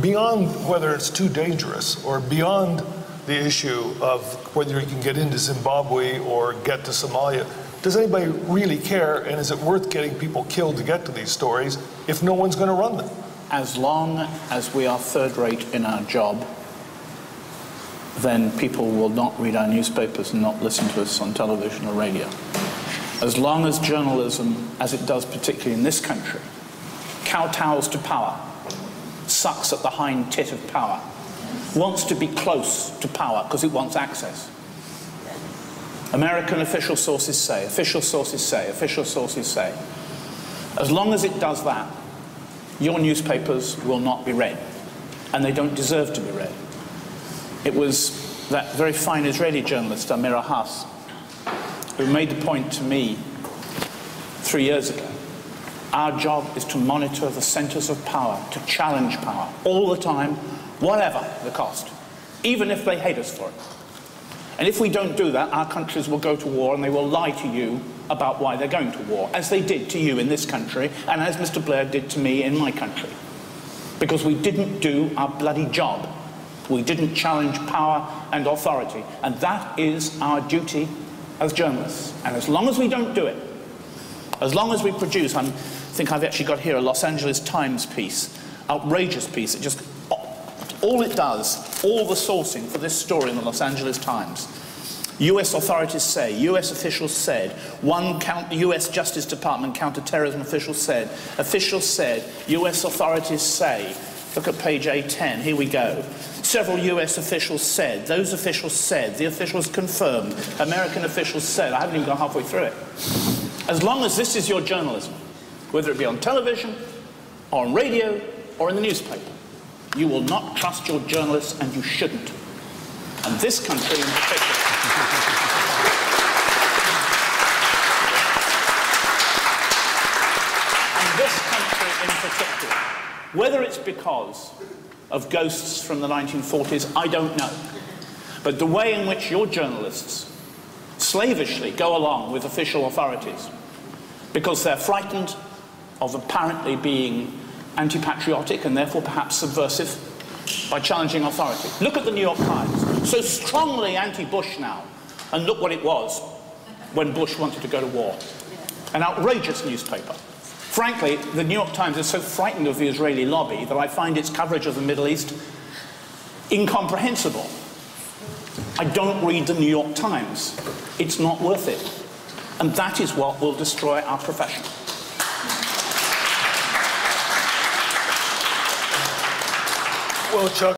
beyond whether it's too dangerous or beyond the issue of whether you can get into Zimbabwe or get to Somalia, does anybody really care, and is it worth getting people killed to get to these stories if no one's going to run them? As long as we are third-rate in our job, then people will not read our newspapers and not listen to us on television or radio. As long as journalism, as it does particularly in this country, kowtows to power, sucks at the hind tit of power, wants to be close to power because it wants access. American official sources say, official sources say, official sources say. As long as it does that, your newspapers will not be read, and they don't deserve to be read. It was that very fine Israeli journalist, Amira Haas, who made the point to me 3 years ago. Our job is to monitor the centers of power, to challenge power, all the time, whatever the cost, even if they hate us for it. And if we don't do that, our countries will go to war and they will lie to you about why they're going to war, as they did to you in this country, and as Mr. Blair did to me in my country. Because we didn't do our bloody job. We didn't challenge power and authority. And that is our duty as journalists. And as long as we don't do it, as long as we produce, I think I've actually got here a Los Angeles Times piece, outrageous piece. It just, all it does, all the sourcing for this story in the Los Angeles Times, US authorities say, US officials said, US Justice Department counterterrorism official said, US authorities say, look at page A10, here we go. Several US officials said, those officials said, the officials confirmed, American officials said. I haven't even gone halfway through it. As long as this is your journalism, whether it be on television, or on radio, or in the newspaper, you will not trust your journalists, and you shouldn't. And this country in particular. And this country in particular. Whether it's because of ghosts from the 1940s, I don't know. But the way in which your journalists slavishly go along with official authorities because they're frightened of apparently being anti-patriotic and therefore perhaps subversive by challenging authority. Look at the New York Times, so strongly anti-Bush now, and look what it was when Bush wanted to go to war. An outrageous newspaper. Frankly, the New York Times is so frightened of the Israeli lobby that I find its coverage of the Middle East incomprehensible. I don't read the New York Times. It's not worth it. And that is what will destroy our profession. Well, Chuck,